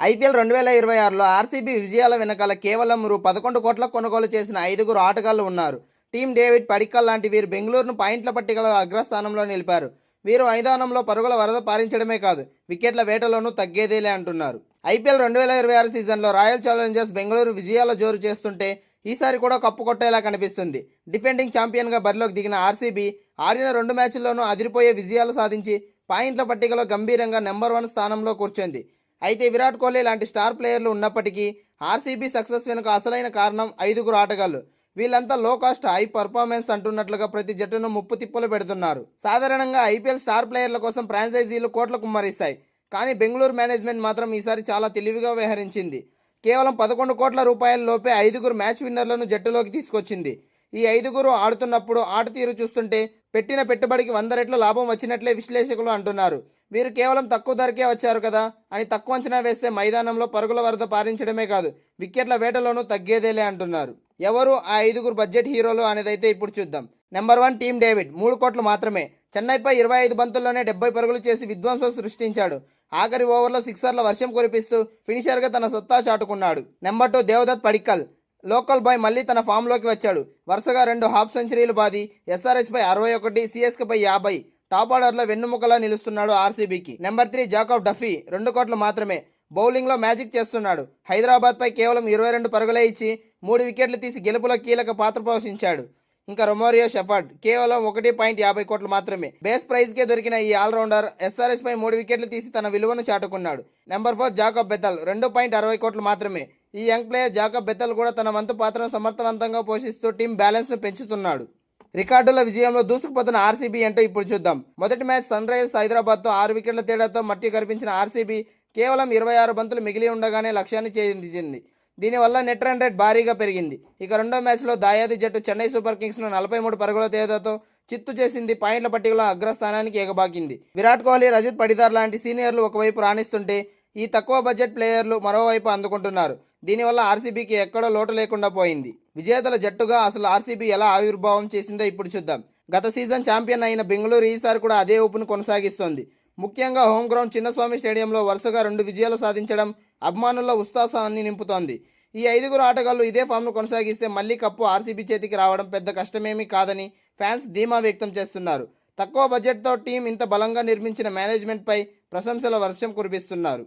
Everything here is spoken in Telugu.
ఐపీఎల్ 2026లో ఆర్సీబీ విజయాల వెనకాల కేవలం రూ. 11 కోట్లకు కొనుగోలు చేసిన ఐదుగురు ఆటగాళ్లు ఉన్నారు. టీమ్ డేవిడ్ పడిక్కల్ లాంటి వీరు బెంగళూరును పాయింట్ల పట్టికలో అగ్రస్థానంలో నిలిపారు. వీరు మైదానంలో పరుగుల వరద పారించడమే కాదు, వికెట్ల వేటలోనూ తగ్గేదేలే అంటున్నారు. ఐపీఎల్ 2026 సీజన్లో రాయల్ ఛాలెంజర్స్ బెంగళూరు విజయాల జోరు చేస్తుంటే ఈసారి కూడా కప్పు కొట్టేలా కనిపిస్తుంది. డిఫెండింగ్ ఛాంపియన్గా బరిలోకి దిగిన ఆర్సీబీ ఆడిన 2 మ్యాచ్ల్లోనూ అదిరిపోయే విజయాలు సాధించి పాయింట్ల పట్టికలో గంభీరంగా నెంబర్ 1 స్థానంలో కూర్చుంది. అయితే విరాట్ కోహ్లీ లాంటి స్టార్ ప్లేయర్లు ఉన్నప్పటికీ ఆర్సీబీ సక్సెస్ వెనుక అసలైన కారణం ఐదుగురు ఆటగాళ్లు. వీళ్ళంతా లో కాస్ట్ హై పర్ఫార్మెన్స్ అంటున్నట్లుగా ప్రతి జట్టును ముప్పు తిప్పలు పెడుతున్నారు. సాధారణంగా ఐపీఎల్ స్టార్ ప్లేయర్ల కోసం ఫ్రాంచైజీలు కోట్ల కుమ్మరిస్తాయి. కానీ బెంగళూరు మేనేజ్మెంట్ మాత్రం ఈసారి చాలా తెలివిగా వ్యవహరించింది. కేవలం 11 కోట్ల రూపాయల లోపే ఐదుగురు మ్యాచ్ విన్నర్లను జట్టులోకి తీసుకొచ్చింది. ఈ ఐదుగురు ఆడుతున్నప్పుడు ఆట తీరు చూస్తుంటే పెట్టిన పెట్టుబడికి 100 రెట్ల లాభం వచ్చినట్లే విశ్లేషకులు అంటున్నారు. వీరు కేవలం తక్కువ ధరకే వచ్చారు కదా అని తక్కువ అంచనా వేస్తే మైదానంలో పరుగుల వరద పారించడమే కాదు, వికెట్ల వేటలోనూ తగ్గేదేలే అంటున్నారు. ఎవరు ఆ ఐదుగురు బడ్జెట్ హీరోలు అనేదైతే ఇప్పుడు చూద్దాం. నెంబర్ 1 టీమ్ డేవిడ్ 3 కోట్లు మాత్రమే. చెన్నైపై 25 బంతుల్లోనే 70 పరుగులు చేసి విధ్వంసం సృష్టించాడు. ఆఖరి ఓవర్లో సిక్సర్ల వర్షం కురిపిస్తూ ఫినిషర్గా తన సత్తా చాటుకున్నాడు. Number 2 Devdutt Padikkal. Local boy మళ్ళీ తన ఫామ్లోకి వచ్చాడు. వరుసగా 2 హాఫ్ సెంచరీలు బాది ఎస్ఆర్హెచ్పై 61, సిఎస్కేపై 50 టాప్ ఆర్డర్లో వెన్నుముకలా నిలుస్తున్నాడు ఆర్సీబీకి. నెంబర్ 3 జాకబ్ డఫీ 2 కోట్లు మాత్రమే. బౌలింగ్లో మ్యాజిక్ చేస్తున్నాడు. హైదరాబాద్పై కేవలం 22 పరుగులే ఇచ్చి 3 వికెట్లు తీసి గెలుపులో కీలక పాత్ర పోషించాడు. ఇంకా రొమారియో షెఫర్డ్ కేవలం 1.50 కోట్లు మాత్రమే. బేస్ ప్రైజ్కే దొరికిన ఈ ఆల్రౌండర్ ఎస్ఆర్హెచ్ పై 3 వికెట్లు తీసి తన విలువను చాటుకున్నాడు. నెంబర్ 4 జాకబ్ బెతల్ 2.60 కోట్లు మాత్రమే. ఈ యంగ్ ప్లేయర్ జాకబ్ బెతల్ కూడా తన వంతు పాత్రను సమర్థవంతంగా పోషిస్తూ టీం బ్యాలెన్స్ను పెంచుతున్నాడు. రికార్డుల విజయంలో దూసుకుపోతున్న ఆర్సీబీ అంటే ఇప్పుడు చూద్దాం. మొదటి మ్యాచ్ సన్ రైజర్స్ హైదరాబాద్తో 6 వికెట్ల తేడాతో మట్టి కరిపించిన ఆర్సీబీ కేవలం 26 బంతులు మిగిలి ఉండగానే లక్ష్యాన్ని ఛేదించింది. దీనివల్ల నెట్ రన్ రేట్ భారీగా పెరిగింది. ఇక రెండో మ్యాచ్లో దాయాది జట్టు చెన్నై సూపర్ కింగ్స్ను 43 పరుగుల తేడాతో చిత్తు చేసింది. పాయింట్ల పట్టికలో అగ్రస్థానానికి ఎగబాకింది. విరాట్ కోహ్లీ, రజత్ పడిదార్ లాంటి సీనియర్లు ఒకవైపు రాణిస్తుంటే ఈ తక్కువ బడ్జెట్ ప్లేయర్లు మరోవైపు అందుకుంటున్నారు. దీనివల్ల ఆర్సీబీకి ఎక్కడో లోటు లేకుండా పోయింది. విజేతల జట్టుగా అసలు ఆర్సీబీ ఎలా ఆవిర్భావం చేసిందో ఇప్పుడు చూద్దాం. గత సీజన్ ఛాంపియన్ అయిన బెంగళూరు ఈసారి కూడా అదే ఊపును కొనసాగిస్తోంది. ముఖ్యంగా హోమ్ గ్రౌండ్ చిన్నస్వామి స్టేడియంలో వరుసగా 2 విజయాలు సాధించడం అభిమానుల్లో ఉత్సాహాన్ని నింపుతోంది. ఈ ఐదుగురు ఆటగాళ్లు ఇదే ఫామ్ను కొనసాగిస్తే మళ్లీ కప్పు ఆర్సీబీ చేతికి రావడం పెద్ద కష్టమేమీ కాదని ఫ్యాన్స్ ధీమా వ్యక్తం చేస్తున్నారు. తక్కువ బడ్జెట్తో టీం ఇంత బలంగా నిర్మించిన మేనేజ్మెంట్పై ప్రశంసల వర్షం కురిపిస్తున్నారు.